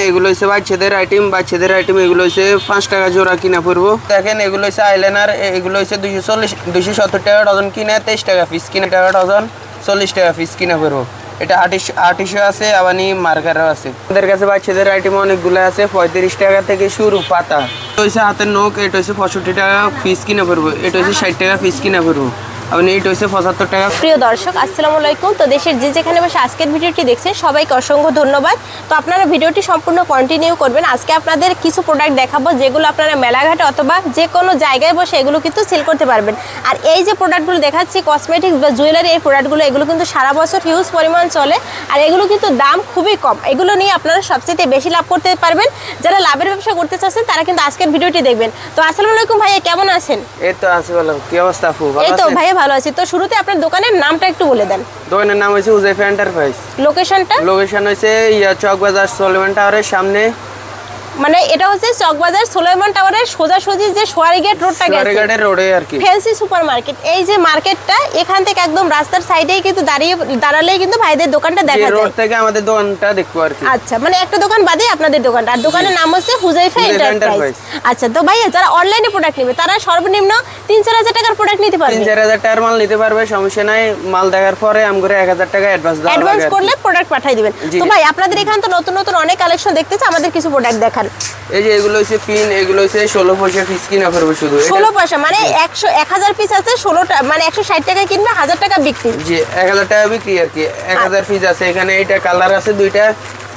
এগুলো হচ্ছে বাচ্চাদের আইটেম এগুলো হচ্ছে 5 টাকা জোড়া কিনা পড়বো। দেখেন এগুলো হচ্ছে আইলাইনার, এগুলো হচ্ছে 270 টাকা ডজন কিনা, 23 টাকা পিস কিনা, টাকা ডজন 40 টাকা পিস কিনা পড়বো। এটা আর্টিশো আছে, আবার মার্কারও আছে। আমাদের কাছে বাচ্চাদের আইটেম অনেকগুলো আছে, 35 টাকা থেকে শুরু। পাতা এটা হচ্ছে হাতের নখ, এটা হচ্ছে 65 টাকা পিস কিনা পড়বো। এটা হচ্ছে 60 টাকা পিস কিনা পড়বো। আপনি এটা হচ্ছে 75 টাকা। প্রিয় দর্শক, আসসালামু আলাইকুম। তো দেশের যেখানে বসে আজকের ভিডিওটি দেখছেন সবাইকে অসংখ্য ধন্যবাদ। তো আপনারা ভিডিওটি সম্পূর্ণ কন্টিনিউ করবেন। আজকে আপনাদের কিছু প্রোডাক্ট দেখাবো যেগুলো আপনারা মেলাঘাটে অথবা যে কোনো জায়গায় বসে এগুলো কিন্তু সেল করতে পারবেন। আর এই যে প্রোডাক্টগুলো দেখাচ্ছি কসমেটিক্স বা জুয়েলারি, এই প্রোডাক্টগুলো এগুলো কিন্তু সারা বছর হিউজ পরিমাণ চলে। আর এগুলো কিন্তু দাম খুবই কম। এগুলো নিয়ে আপনারা সবচেয়ে বেশি লাভ করতে পারবেন। যারা লাভের ব্যবসা করতে চাচ্ছেন তারা কিন্তু আজকের ভিডিওটি দেখবেন। তো আসসালামু আলাইকুম ভাইয়া, কেমন আছেন? এই তো আছে ভালো। কি অবস্থা আপু? ভালো এই তো আছেন? ভাইয়া ভালো আছি। তো শুরুতে আপনার দোকানের নামটা একটু বলে দেন। দোকানের নাম হচ্ছে হুজাইফা এন্টারপ্রাইজ। লোকেশন হচ্ছে চকবাজার সুলেমান টাওয়ারের সামনে। মানে এটা হচ্ছে চকবাজার সুলেমান টাওয়ারের সোজাসুজি যে সোয়ারিঘাট রোডটা গেছে, সোয়ারিঘাটের রোডে আর কি, ফ্যান্সি সুপার মার্কেট। এই যে মার্কেটটা, এখান থেকে একদম রাস্তার সাইডেই কিন্তু দাঁড়ালেই কিন্তু ভাইদের দোকানটা দেখা যায়। রোড থেকে আমাদের দোকানটা দেখবো আর কি। আচ্ছা, মানে একটা দোকান বাদে আপনাদের দোকানটা। আর দোকানের নাম হচ্ছে হুজাইফা এন্টারপ্রাইজ। আচ্ছা, তো ভাইয়া যারা অনলাইনে প্রোডাক্ট নেবে তারা সর্বনিম্ন 3-4 হাজার টাকার প্রোডাক্ট নিতে পারবে। 3-4 হাজার টাকার মাল নিতে পারবে, সমস্যা নাই। মাল দেখার পরে আমগরে 1000 টাকা অ্যাডভান্স করলে প্রোডাক্ট পাঠিয়ে দিবেন। তো ভাই আপনাদের এখানে তো নতুন নতুন অনেক কালেকশন দেখতেছে, আমাদের কিছু প্রোডাক্ট দেখান। এই যে এগুলো হচ্ছে পিন, এগুলো হচ্ছে 16 পয়সা পিস কিনা করবে শুধু। 16 পয়সা মানে 1000 পিস আছে, 16টা মানে 160 টাকা কিনবে, 1000 টাকা বিক্রি। জি, 1000 টাকা বিক্রি আর কি। 1000 পিস আছে এখানে। এটা কালার আছে দুইটা।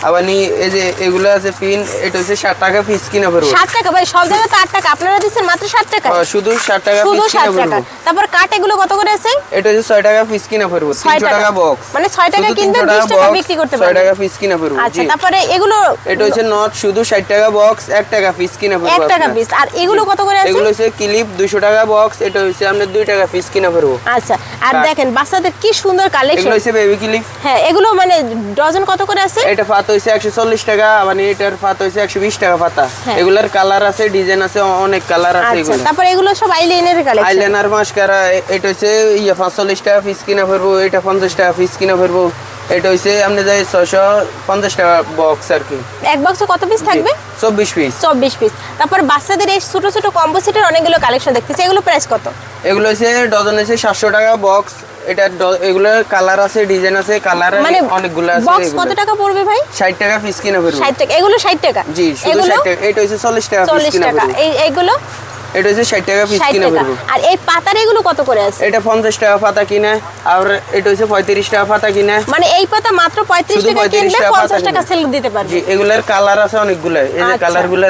আবার এই যে এগুলো আছে পিন, এটা হচ্ছে 60 টাকা পিস কিনা পড়বে। 60 টাকা ভাই, সব জায়গায় তো 8 টাকা, আপনারা দিচ্ছেন মাত্র 60 টাকা। শুধু 60 টাকা পিস কিনা পড়বে। তারপর কাট এগুলো কত করে আছে? এটা হচ্ছে 6 টাকা পিস কিনা পড়বে। 300 টাকা বক্স, মানে 6 টাকা কিনবে 20 টাকা বিক্রি করতে পারবে। 6 টাকা পিস কিনা পড়বে। আচ্ছা, তারপরে এগুলো এটা হচ্ছে নট, শুধু 60 টাকা বক্স, 1 টাকা পিস কিনা পড়বে। 1 টাকা পিস। আর এগুলো কত করে আছে? এগুলো হচ্ছে ক্লিপ 200 টাকা বক্স, এটা হচ্ছে আমরা 2 টাকা পিস কিনা পড়বে। আচ্ছা, আর দেখেন বাচ্চাদের কি সুন্দর কালেকশন। এগুলো হচ্ছে বেবি ক্লিপ। হ্যাঁ, এগুলো মানে ডজন কত করে আছে? এটা পাতা হচ্ছে 140 টাকা, মানে এটার পাতা হচ্ছে 120 টাকা পাতা। এগুলার কালার আছে, ডিজাইন আছে, অনেক কালার আছে আচ্ছা, এগুলো। তারপর এগুলো সব আইলাইনারের কালেকশন। আইলাইনার মাস্কারা, এটা হচ্ছে 45 টাকা পিস কিনা পড়বো। এটা 50 টাকা পিস কিনা পড়বো। এটা হচ্ছে আপনি যাই 650 টাকা বক্স আর কি। এক বক্সে কত পিস থাকবে? 24 পিস। 24 পিস। তারপর বাচ্চাদের এই ছোট ছোট কম্বো সেটের অনেকগুলো কালেকশন দেখতেছি, এগুলো প্রাইস কত? এগুলো হচ্ছে ডজন হচ্ছে 700 টাকা বক্স। এটা এগুলো কালার আছে, ডিজাইন আছে, কালার মানে অনেকগুলো আছে। বক্স কত টাকা পড়বে ভাই? 60 টাকা পিস কিনা পড়বে। 60 টাকা। এগুলো 60 টাকা? জি, শুধু 60 টাকা। এটা হচ্ছে 40 টাকা পিস কিনা পড়বে। এইগুলো এটা হচ্ছে 60 টাকা পিস কিনা পড়বে। আর এই পাতার এগুলো কত করে আছে? এটা 50 টাকা পাতা কিনা, আর এটা হচ্ছে 35 টাকা পাতা কিনা। মানে এই পাতা মাত্র 35 টাকা কিনলে 50 টাকা সেল দিতে পারবে। জি, এগুলার কালার আছে অনেকগুলো। এই যে কালারগুলো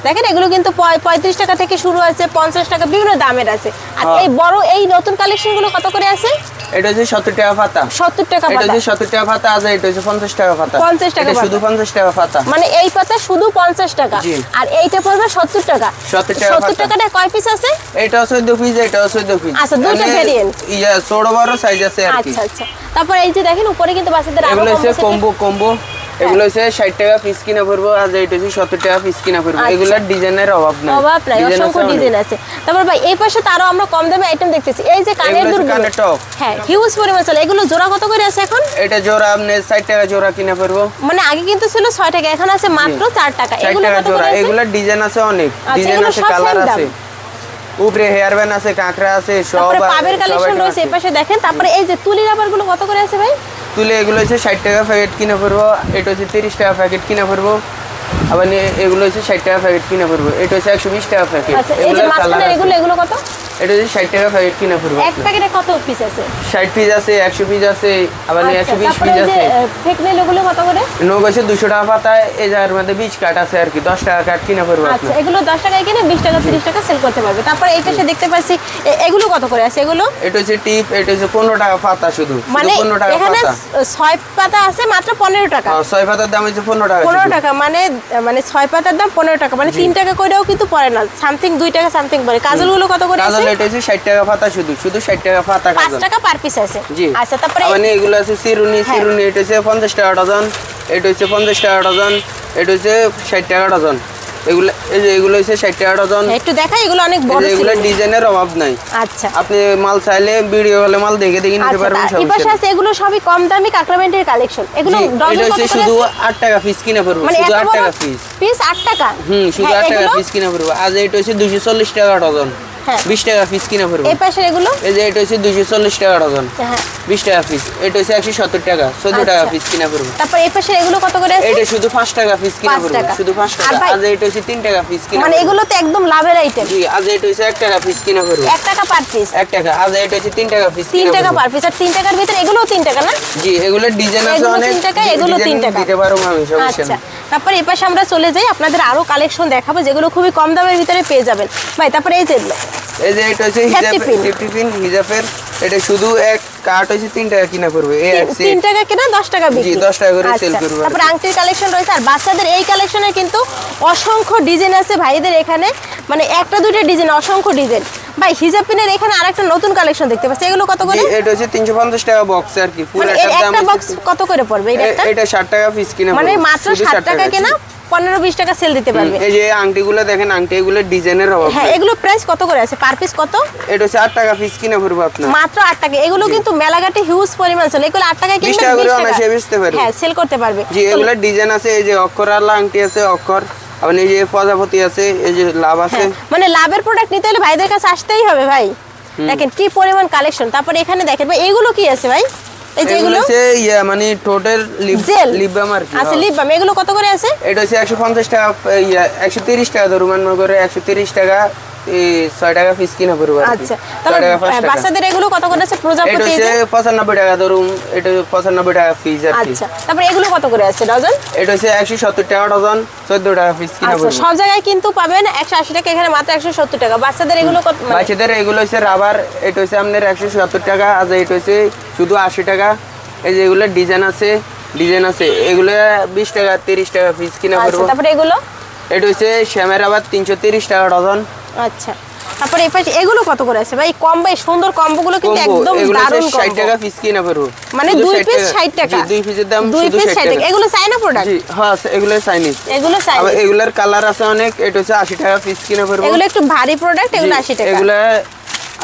দেখেন এগুলো কিন্তু 35 টাকা থেকে শুরু আছে, 50 টাকা, বিভিন্ন দামের আছে। আর এই বড় এই নতুন কালেকশনগুলো কত করে আছে? এটা হচ্ছে 70 টাকা পাতা। 70 টাকা পাতা। এটা হচ্ছে 70 টাকা পাতা আছে। এটা হচ্ছে 50 টাকা পাতা। 50 টাকা পাতা। শুধু 50 টাকা পাতা। মানে এই পাতা শুধু 50 টাকা। আর এইটা পড়বে 70 টাকা। 70 টাকা পাতা। 70 টাকাটা কয় পিস আছে? এটা 14 পিস, এটা 14 পিস। আচ্ছা, দুটো ভেরিয়েন্ট। ইয়া ছোট বড় সাইজ আছে আর কি। আচ্ছা আচ্ছা। তারপর এই যে দেখেন উপরে কিন্তু বাচ্চাদের আরো এগুলো হচ্ছে কম্বো। এগুলো হচ্ছে 60 টাকা পিস কিনা পড়বো, আর এটা হচ্ছে 70 টাকা পিস কিনা পড়বো। এগুলার ডিজাইনের অভাব নাই, অসংখ্য ডিজাইন আছে। তারপর ভাই এই পাশে তারও আমরা কম দামে আইটেম দেখতেছি। এই যে কানের দুলগুলো, কানের টপ, হ্যাঁ হিউজ পরিমাণ চলে। এগুলো জোড়া কত করে আছে এখন? এটা জোড়া আপনি 60 টাকা জোড়া কিনা পড়বো। মানে আগে কিন্তু ছিল 6 টাকা, এখন আছে মাত্র 4 টাকা। এগুলো কত করে আছে? এগুলার ডিজাইন আছে অনেক, ডিজাইন আছে, কালার আছে, উপরে হেয়ার ব্যান্ড আছে, কাঁকড়া আছে, সব পাবের কালেকশন রয়েছে এই পাশে দেখেন। তারপরে এই যে তুলি রাবার গুলো কত করে আছে ভাই? তুলে এগুলো হচ্ছে 60 টাকা প্যাকেট কিনা পড়বো। এটা হচ্ছে 30 টাকা প্যাকেট কিনা পড়বো। আবার এগুলো হচ্ছে 60 টাকা প্যাকেট কিনা পড়বো। এটা হচ্ছে 120 টাকা প্যাকেট। আচ্ছা, এই যে মাঝখানে এগুলো কত? এটা হচ্ছে 60 টাকা প্যাকেট কিনা পড়বো। এক প্যাকেটে কত পিস আছে? 60 পিস আছে, 100 পিস আছে, আবার 120 পিস আছে। ফেকনেল এগুলো কত করে? নখ হচ্ছে 200 টাকা পাতা। এই জায়গার মধ্যে 20 কাট আছে আর কি, 10 টাকা কাট কিনা পড়বো। আচ্ছা, এগুলো 10 টাকায় কিনে 20 টাকা 30 টাকা সেল করতে পারবে। তারপর এই পাশে দেখতে পাচ্ছি এগুলো কত করে আছে? এগুলো এটা হচ্ছে টিপ, এটা হচ্ছে 15 টাকা পাতা শুধু। মানে 15 টাকা এখানে পাতা। 6 পাতা আছে মাত্র 15 টাকা। 6 পাতার দাম হচ্ছে 15 টাকা। 15 টাকা মানে 6 পাতার দাম 15 টাকা, মানে 3 টাকা করেও কিন্তু পড়ে না, সামথিং 2 টাকা সামথিং পড়ে। কাজলগুলো কত করে আছে? কাজল এটা হচ্ছে 60 টাকা পাতা, শুধু 60 টাকা পাতা। 5 টাকা পার পিস আছে। আচ্ছা, তারপরে মানে এগুলো আছে চিরুনি, এটা হচ্ছে 50 টাকা ডজন। এটা হচ্ছে 50 টাকা ডজন। এটা হচ্ছে 60 টাকা ডজন। এগুলো এই যে এগুলো হচ্ছে 60 টাকা ডজন। একটু দেখাই, এগুলো অনেক বড় এগুলো ছিল। ডিজাইনের অভাব নাই। আচ্ছা আপনি মাল চাইলে ভিডিও কলে মাল দেখে দেখে নিতে পারবেন। আচ্ছা, এই পাশে আছে এগুলো সবই কম দামি কাকরামেন্টের কালেকশন। এগুলো ডজন এটা কত হচ্ছে করে শুধু আছে? 8 টাকা পিস কিনা পড়বে, মানে শুধু এত 8 বড় টাকা পিস। পিস 8 টাকা? শুধু হ্যাঁ, 8 টাকা এগুলো? পিস কিনা পড়বে। আজ এটা হচ্ছে 240 টাকা ডজন। হ্যাঁ। 20 টাকা পিস কিনা পড়বে। এই পাশের এগুলো? এই যে এটা হচ্ছে 240 টাকা ডজন, হ্যাঁ 20 টাকা পিস। এটা হচ্ছে 170 টাকা, 14 টাকা আচ্ছা। পিস কিনা পড়বে। তারপর এই পাশের এগুলো কত করে আছে? এটা শুধু 5 টাকা পিস কিনা 5 পড়বে, টাকা। শুধু 5 আর টাকা। ভাই- আজ এটা হচ্ছে 3 টাকা পিস কিনা মানে পড়বে। এগুলো তো একদম লাভের আইটেম। জি, আজ এটা হচ্ছে 1 টাকা পিস কিনা পড়বে। 1 টাকা পার পিস? 1 টাকা। আজ এটা হচ্ছে 3 টাকা পিস 3 কিনা টাকা পড়বে। Per piece. আর 3 টাকার ভিতরে এগুলোও 3 টাকা না? জি, এগুলোর ডিজাইন আছে এগুলো অনেক। 3 টাকা, এগুলো 3 ডিজাইন টাকা। দিতে পারো আমি সমস্যা আচ্ছা, নেই। তারপর এই পাশে আমরা চলে যাই, আপনাদের আরো কালেকশন দেখাবো যেগুলো খুবই কম দামের ভিতরে পেয়ে যাবেন ভাই। তারপরে এই যে এই যে এটা হচ্ছে Safety pin। সেফটি পিন হিজাবের। এটা শুধু এক কার্ট হচ্ছে 3 টাকা কিনা পড়বে। এই এক 3 সেট। টাকা কেনা 10 টাকা বিক্রি। জি, 10 টাকা করে সেল আচ্ছা, করবো। তারপর আংটির কালেকশন রয়েছে। আর বাচ্চাদের এই কালেকশনে কিন্তু অসংখ্য ডিজাইন আছে ভাইদের এখানে, মানে একটা দুইটা ডিজাইন, অসংখ্য ডিজাইন। ভাই হিজাব পিনের এখানে আরেকটা নতুন কালেকশন দেখতে পাচ্ছি, এগুলো কত করে? জি, এটা হচ্ছে 350 টাকা বক্স আর কি। পুরো মানে এটার দাম একটা বক্স হচ্ছে কত করে পড়বে এটা? এটা 60 টাকা পিস কিনা মানে পড়বে। মাত্র শুধু 60 টাকা কেনা, 15-20 টাকা সেল দিতে পারবে। এই যে আংটিগুলো দেখেন, আংটিগুলো ডিজাইনের অভাব হ্যাঁ, নাই। এগুলো প্রাইস কত করে আছে? পার পিস কত? এটা হচ্ছে 8 টাকা পিস কিনা পড়বে আপনার। মাত্র 8 টাকা। এগুলো কিন্তু মেলাঘাটে হিউজ পরিমাণ চলে। এগুলো 8 টাকা 20 কিনবে, টাকা করে 20 টাকা অনায়াসে বেচতে পারবে। হ্যাঁ সেল করতে পারবে। জি, এগুলো ডিজাইন আছে। এই যে অক্ষর আল্লাহ আংটি আছে, অক্ষর। আবার এই যে প্রজাপতি আছে, এই যে লাভ আছে। হ্যাঁ, মানে লাভের প্রোডাক্ট নিতে হলে ভাইদের কাছে আসতেই হবে ভাই। দেখেন কি পরিমাণ কালেকশন। তারপরে এখানে দেখেন ভাই, এগুলো কি আছে ভাই? এই যে এগুলো এগুলো হচ্ছে মানে টোটাল জেল লিপ বাম আর কি। আচ্ছা, লিপ বাম। এগুলো কত করে আছে? এটা হচ্ছে 150 টাকা, 130 টাকা ধরুন মনে করে। 130 টাকা 6 টাকা পিস কিনা পড়বে আর কি। আচ্ছা, 6 তাহলে টাকা 5 টাকা। বাচ্চাদের এগুলো কত করে আছে? এটা প্রজাপতি এই হচ্ছে যে। 95 টাকা ধরুন। এটা 95 টাকা পিস আর কি। আচ্ছা, তারপরে এগুলো কত করে আছে ডজন? এটা হচ্ছে 170 টাকা ডজন, 14 টাকা পিস কিনা আচ্ছা, পড়বে। সব জায়গায় কিন্তু পাবেন 180 টাকা, এখানে মাত্র 170 টাকা। বাচ্চাদের এগুলো কত? মানে বাচ্চাদের এগুলো হচ্ছে রাবার। এটা হচ্ছে আপনার 170 টাকা। আর এটা হচ্ছে শুধু 80 টাকা। এই যে এগুলো ডিজাইন আছে, এগুলো 20 টাকা 30 টাকা পিস কিনা আচ্ছা, পড়বে। তারপরে এগুলো? এটা হচ্ছে শ্যামের আবার 330 টাকা ডজন। আচ্ছা, তারপরে এই পাশে এগুলো কত করে আছে ভাই? কম্বো, সুন্দর কম্বোগুলো কিন্তু কম্বো একদম এগুলো হচ্ছে দারুণ 60 কম্বো। টাকা পিস কিনা পড়বে। মানে শুধু 2 পিস 60 টাকা। জি, 2 পিসের দাম 2 শুধু পিস 60 60 টাকা। টাকা। এগুলো চাইনা প্রোডাক্ট? জি, হ্যাঁ এগুলো চাইনিজ। এগুলো আবার চাইনিজ। এগুলার কালার আছে অনেক। এটা হচ্ছে 80 টাকা পিস কিনা পড়বে। এগুলো একটু ভারী প্রোডাক্ট, এগুলো জি, 80 টাকা। এগুলো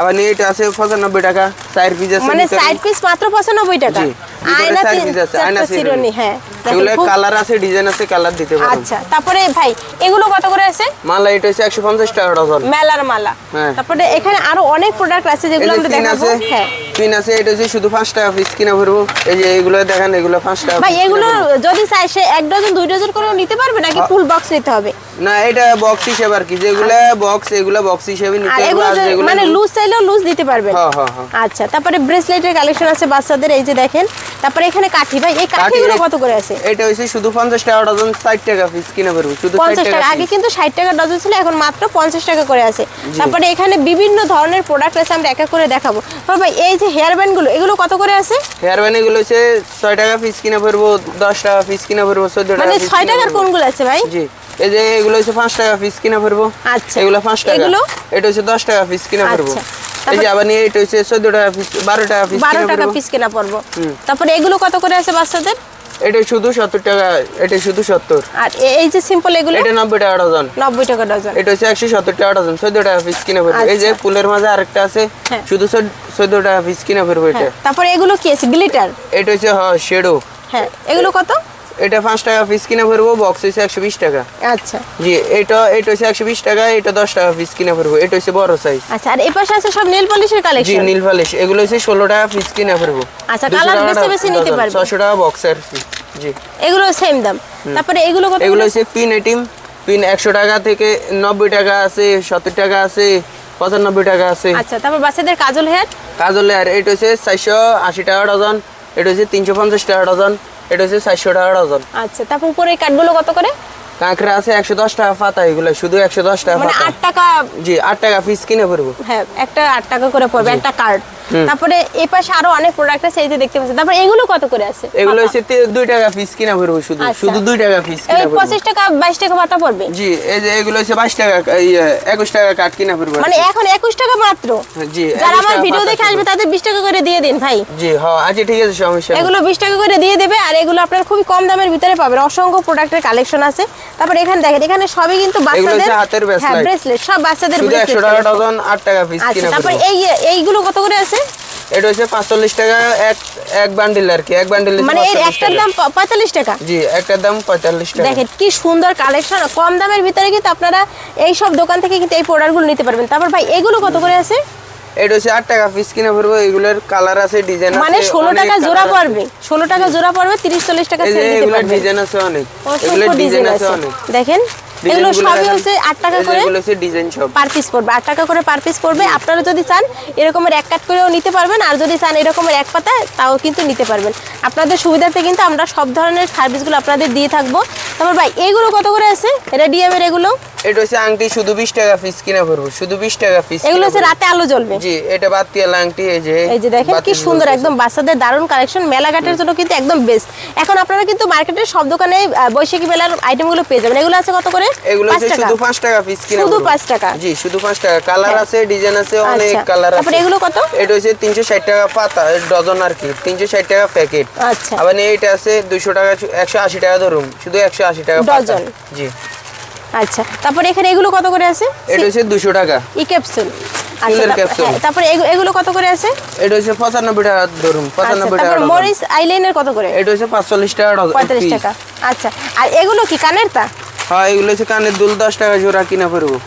আবার এটা আছে 95 টাকা। 4 পিস আছে মানে ভিতরে। 60 পিস মাত্র 95 টাকা। জি, ভিতরে আয়না 4 পিস আছে, আয়না চিরুনি, হ্যাঁ দেখেন এগুলো খুব- কালার আছে, ডিজাইন আছে, কালার দিতে পারবেন। আচ্ছা, তারপরে ভাই এগুলো কত করে আছে? মালা এটা হচ্ছে 150 টাকা ডজন। মেলার মালা। হ্যাঁ। তারপরে এখানে আরো অনেক প্রোডাক্ট আছে এই যেগুলো যে আমরা পিন দেখাবো। আছে, হ্যাঁ পিন আছে। এটা হচ্ছে শুধু 5 টাকা পিস কিনা পড়বে। এই যে এগুলো দেখেন, এগুলো 5 টাকা ভাই, piece কিনা এগুলো পড়বে। যদি চাই সে 1 ডজন 2 ডজন করে নিতে পারবে নাকি ফুল বক্স নিতে হবে? না, এটা বক্স হিসেবে আর কি। যেগুলো বক্স, এগুলো বক্স হিসেবে আর নিতে হবে। এগুলো আর যেগুলো মানে লুজ চাইলেও লুজ দিতে পারবেন? হ্যাঁ হ্যাঁ হ্যাঁ। আচ্ছা, তারপরে ব্রেসলেটের কালেকশন আছে বাচ্চাদের, এই যে দেখেন। তারপরে এখানে কাঠি, ভাই এই কাঠিগুলো কত করে আছে? এটা হচ্ছে শুধু 50 টাকা ডজন, 60 টাকা পিস কিনা পড়বে। শুধু 50 60 টাকা। টাকা আগে piece। কিন্তু 60 টাকা ডজন ছিল, এখন মাত্র 50 টাকা করে আছে। তারপরে এখানে বিভিন্ন ধরনের প্রোডাক্ট আছে, আমরা এক এক করে দেখাবো। তারপর ভাই এই যে হেয়ার ব্যান্ড গুলো, এগুলো কত করে আছে? হেয়ার ব্যান্ড এগুলো হচ্ছে 6 টাকা পিস কিনা পড়বে, 10 টাকা পিস কিনা পড়বে, 14 টাকা মানে পিস 6 টাকার কোনগুলো আছে ভাই? জি, এই যে এগুলো হচ্ছে 5 টাকা পিস কিনা পড়বে। আচ্ছা, এগুলো 5 টাকা। এগুলো? এটা হচ্ছে 10 টাকা পিস কিনা পড়বে। আচ্ছা, এই যে আবার এটা হচ্ছে 14 টাকা পিস, 12 টাকা পিস 12 কিনা টাকা পড়বে। পিস কেনা পড়বো। তারপরে এগুলো কত করে আছে বাচ্চাদের? এটা শুধু 70 টাকা। এটা শুধু 70। আর এই যে সিম্পল এগুলো? এটা 90 টাকা ডজন। 90 টাকা ডজন। এটা হচ্ছে 170 টাকা ডজন, 14 টাকা পিস কিনা পড়বে। এই যে আচ্ছা। ফুলের মাঝে আরেকটা আছে, হ্যাঁ। শুধু 14 টাকা পিস কিনা পড়বে এটা। হ্যাঁ, তারপরে এগুলো কি আছে? গ্লিটার। এটা হচ্ছে শেডো। হ্যাঁ, এগুলো কত? এটা 5 টাকা পিস কিনা পড়বে, বক্স হচ্ছে 120 টাকা। আচ্ছা জি, এটা হচ্ছে 120 টাকা। এটা 10 টাকা পিস কিনা পড়বে। এটা হচ্ছে বড় সাইজ। আচ্ছা, আর এই পাশে আছে সব নেল পলিশের জি, কালেকশন। নীল পালিশ এগুলো হচ্ছে 16 টাকা পিস কিনা পড়বে। আচ্ছা, 200 কালার টাকা বেছে বেছে নিতে ডজন, পারবে। 600 টাকা বক্সের। জি, এগুলো সেম দাম। তারপরে এগুলো কত? এগুলো হচ্ছে পিন আইটেম। পিন 100 টাকা থেকে 90 টাকা আছে, 70 টাকা আছে, 95 টাকা আছে। আচ্ছা, তারপর বাচ্চাদের কাজল হেয়ার? কাজল আর এটা হচ্ছে 480 টাকা ডজন। এটা হচ্ছে 350 টাকা ডজন। এটা হচ্ছে 400 টাকা ডজন। আচ্ছা, তারপর উপরে এই কাঠগুলো কত করে? কাঁকড়া আছে 110 টাকা পাতা। এগুলো শুধু 110 টাকা মানে পাতা। 8 টাকা। জি, 8 টাকা পিস কিনে পড়বো। হ্যাঁ, একটা 8 টাকা করে পড়বে একটা কার্ড। তারপরে এই পাশে আরো অনেক প্রোডাক্ট আছে, এই যে দেখতে পাচ্ছেন। তারপরে এগুলো কত করে আছে? এগুলো হচ্ছে 2 টাকা পিস কিনা পড়বে, শুধু 2 টাকা পিস কিনা এই পড়বে। 25 টাকা 22 টাকা পাতা পড়বে। জি, এই যে এগুলো হচ্ছে 22 টাকা 21 টাকা কাট কিনা পড়বে। মানে এখন 21 টাকা মাত্র। জি, যারা আমার ভিডিও দেখে আসবে তাদের 20 টাকা করে দিয়ে দিন ভাই। জি হ্যাঁ, আচ্ছা ঠিক আছে, সমস্যা নেই। এগুলো 20 টাকা করে দিয়ে দেবে, আর এগুলো আপনারা খুবই কম দামের ভিতরে পাবেন। অসংখ্য প্রোডাক্টের কালেকশন আছে। তারপর এখানে দেখেন, এখানে সবই কিন্তু বাচ্চাদের হাতের হ্যাঁ ব্রেসলেট, সব বাচ্চাদের শুধু 100 টাকা ডজন, 8 টাকা পিস আচ্ছা, কিনা তারপর পড়বে। এইগুলো কত করে আছে? এটা হচ্ছে 45 টাকা এক বান্ডিল আর কি, এক বান্ডিল মানে এর একটার দাম 45 টাকা। জি, একটার দাম 45 টাকা। দেখেন কি সুন্দর কালেকশন, কম দামের ভিতরে কিন্তু আপনারা এই সব দোকান থেকে কিন্তু এই প্রোডাক্টগুলো নিতে পারবেন। তারপর ভাই এগুলো কত করে আছে? এটা হচ্ছে 8 টাকা পিস কিনা পড়বে। এগুলোর কালার আছে, ডিজাইন আছে, মানে 16 টাকা জোড়া পড়বে, 16 টাকা জোড়া পড়বে, 30-40 টাকা সেল দিতে এগুলোর পারবেন। ডিজাইন আছে অনেক, অসংখ্য এগুলোর ডিজাইন ডিজাইন আছে আছে। অনেক। দেখেন এগুলো সবই হচ্ছে 8 টাকা করে এগুলো হচ্ছে ডিজাইন সব। পার পিস পড়বে, 8 টাকা করে পার পিস পড়বে। আপনারা যদি চান এরকমের এক কাট করেও নিতে পারবেন, আর যদি চান এরকমের এক পাতা তাও কিন্তু নিতে পারবেন। আপনাদের সুবিধার্থে কিন্তু আমরা সব ধরনের সার্ভিসগুলো আপনাদের দিয়ে থাকবো। তারপর ভাই এগুলো কত করে আছে? রেডিয়ামের এগুলো এটা হচ্ছে আংটি, শুধু 20 টাকা পিস কিনা পড়বে, শুধু 20 টাকা পিস। এগুলো হচ্ছে রাতে আলো জ্বলবে। জি, এটা বাতিয়ালা আংটি। এই যে দেখেন কি সুন্দর, একদম বাচ্চাদের দারুণ কালেকশন, মেলাঘাটের জন্য কিন্তু একদম বেস্ট। এখন আপনারা কিন্তু মার্কেটের সব দোকানে বৈশাখী মেলার আইটেমগুলো পেয়ে যাবেন। এগুলো আছে কত করে? এগুলো 5 হচ্ছে টাকা। শুধু 5 টাকা পিস কিনা শুধু পড়বে। 5 টাকা। জি, শুধু 5 টাকা। কালার আছে, ডিজাইন আছে, অনেক আচ্ছা, কালার আছে। তারপর এগুলো কত? এটা হচ্ছে 360 টাকা পাতা ডজন আর কি, 360 টাকা প্যাকেট। আচ্ছা, আবার এইটা আছে 200 টাকা, 180 টাকা ধরুন, শুধু 180 টাকা পাতা। ডজন। জি, আচ্ছা, তারপর এখানে এগুলো কত করে আছে? এটা হচ্ছে 200 টাকা ই ক্যাপসুল। ফুলের ক্যাপসুল। তারপর এগুলো কত করে আছে? এটা হচ্ছে 95 টাকা ধরুন, 95 টাকা তারপর ডজন। মরিস আইলাইনার কত করে? এটা হচ্ছে 45 টাকা ডজন। 45 টাকা। আচ্ছা, আর এগুলো কি কানের তা? হ্যাঁ, এগুলো হচ্ছে কানের দুল, 10 টাকা জোড়া কিনা পড়বে।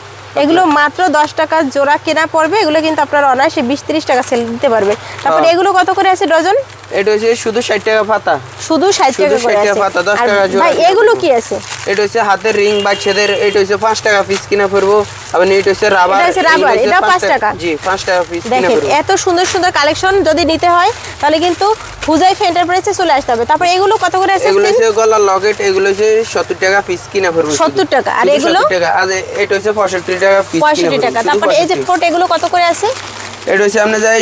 এগুলো মাত্র 10 টাকা জোড়া কেনা পড়বে। এগুলো কিন্তু আপনারা অনায়াসে 20-30 টাকা সেল দিতে পারবেন। তারপর এগুলো কত করে আছে ডজন? এটা হচ্ছে শুধু 60 টাকা পাতা, শুধু 60 টাকা করে 60 টাকা আছে। পাতা, 10 আর টাকা জোড়া ভাই কিনা এগুলো পড়বে। কি আছে? এটা হচ্ছে হাতের রিং বাচ্চাদের, এটা হচ্ছে 5 টাকা পিস কিনা পড়বো। আবার এটা হচ্ছে রাবার, এটা হচ্ছে রাবার, এটাও 5 টাকা। জি, 5 টাকা পিস কিনা দেখেন পড়বো। এত সুন্দর সুন্দর কালেকশন যদি নিতে হয় তাহলে কিন্তু হুজাইফ এন্টারপ্রাইজে চলে আসতে হবে। তারপর এগুলো কত করে আছে? এগুলো হচ্ছে গলার লকেট, এগুলো হচ্ছে 70 টাকা পিস কিনা পড়বে। 70 টাকা। আর শুধু এগুলো? 70 টাকা। আর এটা হচ্ছে 65 টাকা পিস কিনা 65 পড়বে। টাকা। শুধু তারপর এই যে 65 ফোট এগুলো কত করে আছে? এটা হচ্ছে আপনি যাই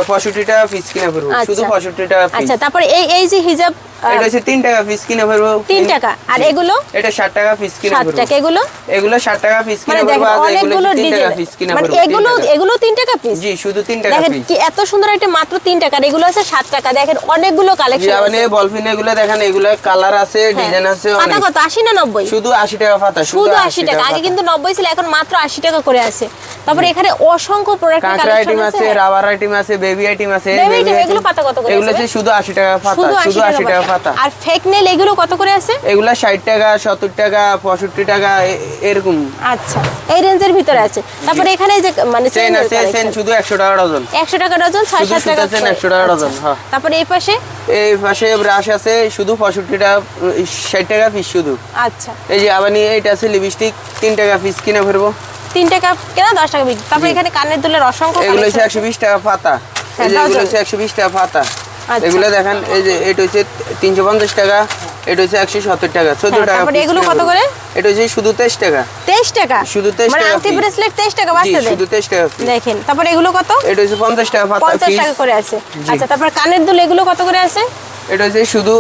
65 টাকা পিস কিনা পড়বে, শুধু 65 টাকা পিস। আচ্ছা, তারপর এই যে হিজাব এটা হচ্ছে 3 টাকা পিস কিনা পড়বে। 3 টাকা। আর এগুলো? এটা 60 টাকা পিস কিনা 7 পড়বে। টাকা। এগুলো? এগুলো 60 টাকা পিস কিনা মানে পড়বে। দেখেন আর এগুলো অনেকগুলো 3 টাকা ডিজাইন, পিস কিনা মানে পড়বে। 3 টাকা। এগুলো 3 টাকা পিস। জি, শুধু 3 টাকা দেখেন পিস। কি এত সুন্দর একটা মাত্র 3 টাকা। আর এগুলো আছে 7 টাকা। দেখেন অনেকগুলো জি, কালেকশন মানে আছে। বলফিন এগুলো দেখেন, এগুলো কালার আছে, ডিজাইন আছে পাতা অনেক। কত? 80 না 90? শুধু 80 টাকা পাতা, শুধু 80 টাকা। আগে কিন্তু 90 ছিল, এখন মাত্র 80 টাকা করে আছে। তারপর এখানে অসংখ্য প্রোডাক্টের কাঁকড়া কালেকশন আইটেম আছে। আছে, রাবার আইটেম আছে, বেবি আইটেম আছে। Baby item, এগুলো পাতা কত করে এগুলো আছে? হচ্ছে শুধু 80 টাকা পাতা, শুধু শুধু 80 টাকা পাতা। আর ফেক নেল এগুলো কত করে আছে? এগুলা 60 টাকা, 70 টাকা, 65 টাকা এরকম। আচ্ছা, এই রেঞ্জের ভিতরে আছে। তারপর এখানে এই যে মানে চেন আছে, চেন শুধু 100 টাকা ডজন। 100 টাকা ডজন, 6-7 টাকা। চেন 100 টাকা ডজন। হ্যাঁ, তারপর এই পাশে? এই পাশে ব্রাশ আছে শুধু 65 টাকা, 60 টাকা পিস শুধু। আচ্ছা, এই যে আবার এইটা আছে লিপস্টিক, 3 টাকা পিস কিনা পড়বো। 3 টাকা কেনা, 10 টাকা বিক্রি। তারপর এখানে কানের দুলের অসংখ্য এগুলো হচ্ছে কালেকশন। 120 টাকা পাতা। হ্যাঁ, এই যে এগুলো ডজন। হচ্ছে 120 টাকা পাতা। আচ্ছা। এগুলো দেখেন, এই যে এটা হচ্ছে 350 টাকা, এটা হচ্ছে 170 টাকা, 14 টাকা। তারপরে piece এগুলো কিনা কত পড়বে। করে? এটা হচ্ছে শুধু 23 টাকা। 23 টাকা? শুধু 23 মানে টাকা আংটি piece। ব্রেসলেট 23 টাকা জি, বাচ্চাদের? শুধু 23 টাকা piece। দেখেন, তারপর এগুলো কত? এটা হচ্ছে 50 টাকা পাতা 50 piece। টাকা করে আছে। জি। আচ্ছা, তারপর কানের দুল এগুলো কত করে আছে? এটা হচ্ছে শুধু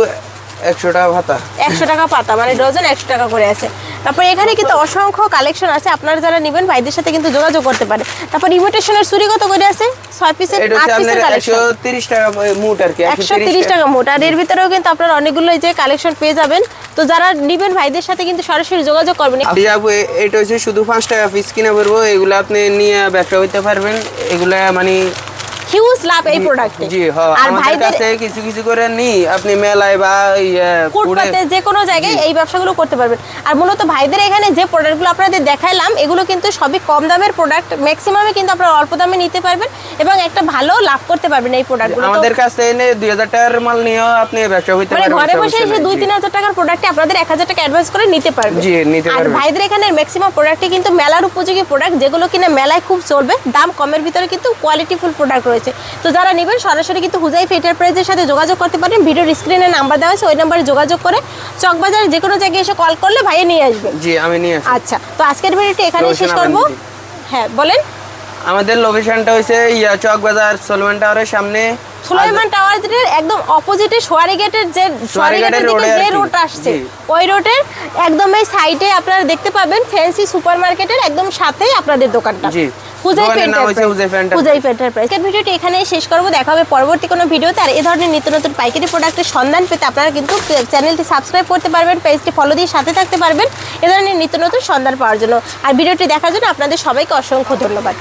100 টাকা পাতা। 100 টাকা পাতা, মানে ডজন 100 টাকা করে আছে। তারপর এখানে কিন্তু অসংখ্য কালেকশন আছে, আপনারা যারা নেবেন ভাইদের সাথে কিন্তু যোগাযোগ করতে পারেন। তারপর ইমিটেশনের চুড়ি কত করে আছে? 6 পিসের, এটা 8 হচ্ছে পিসের আপনার কালেকশন। 130 টাকা মুট আর কি, 130 টাকা মোট। আর এর ভিতরেও কিন্তু আপনারা অনেকগুলো এই যে কালেকশন পেয়ে যাবেন। তো যারা নেবেন ভাইদের সাথে কিন্তু সরাসরি যোগাযোগ করবেন। এটা হচ্ছে শুধু 5 টাকা পিস কিনা পড়বো। এগুলো আপনি নিয়ে ব্যবসা করতে পারবেন। এগুলা মানে হিউজ লাভ এই প্রোডাক্টে। জি হ্যাঁ, আর আমাদের ভাইদের কাছে কিছু কিছু করে নি আপনি মেলায় বা ফুটপাতে যে কোনো জায়গায় এই ব্যবসাগুলো করতে পারবেন। আর মূলত ভাইদের এখানে যে প্রোডাক্টগুলো আপনাদের দেখাইলাম এগুলো কিন্তু সবই কম দামের প্রোডাক্ট। ম্যাক্সিমামে কিন্তু আপনারা অল্প দামে নিতে পারবেন এবং একটা ভালো লাভ করতে পারবেন এই প্রোডাক্টগুলো। আমাদের কাছে এনে 2000 টাকার মাল নিয়েও আপনি ব্যবসা করতে মানে পারবেন। ঘরে বসে সমস্যা এসে নাই। 2-3 হাজার টাকার প্রোডাক্টে আপনাদের 1000 টাকা অ্যাডভান্স করে নিতে পারবেন। জি, নিতে আর পারবেন। ভাইদের এখানে ম্যাক্সিমাম প্রোডাক্টই কিন্তু মেলার উপযোগী প্রোডাক্ট, যেগুলো কিনা মেলায় খুব চলবে, দাম কমের ভিতরে কিন্তু কোয়ালিটিফুল প্রোডাক্ট রয়েছে। তো যারা নেবেন সরাসরি কিন্তু হুজাইফ এন্টারপ্রাইজের সাথে যোগাযোগ করতে পারেন। ভিডিওর স্ক্রিনে নাম্বার দেওয়া আছে, ওই নাম্বারে যোগাযোগ করে চকবাজারে যে কোনো জায়গায় এসে কল করলে ভাইয়া নিয়ে আসবে। জি, আমি নিয়ে আসি। আচ্ছা, তো আজকের ভিডিওটি এখানেই শেষ রোশন করব। আলম দিদি। হ্যাঁ, বলেন। আমাদের লোকেশনটা হইছে চক বাজার সুলেমান টাওয়ারের সামনে। সুলাইমান টাওয়ারের একদম অপোজিটে সোয়ারি গেটের যে রোড আসছে ওই রোডের একদম এই সাইডে আপনারা দেখতে পাবেন ফ্যান্সি সুপারমার্কেটের একদম সাথেই আপনাদের দোকানটা। জি, হুজাইফ এন্টারপ্রাইজ। ভিডিওটি এখানেই শেষ করব, দেখা হবে পরবর্তী কোনো ভিডিওতে। আর এই ধরনের নিত্য নতুন পাইকারি প্রোডাক্টের সন্ধান পেতে আপনারা কিন্তু চ্যানেলটি সাবস্ক্রাইব করতে পারবেন, পেজটি ফলো দিয়ে সাথে থাকতে পারবেন এ ধরনের নিত্য নতুন সন্ধান পাওয়ার জন্য। আর ভিডিওটি দেখার জন্য আপনাদের সবাইকে অসংখ্য ধন্যবাদ।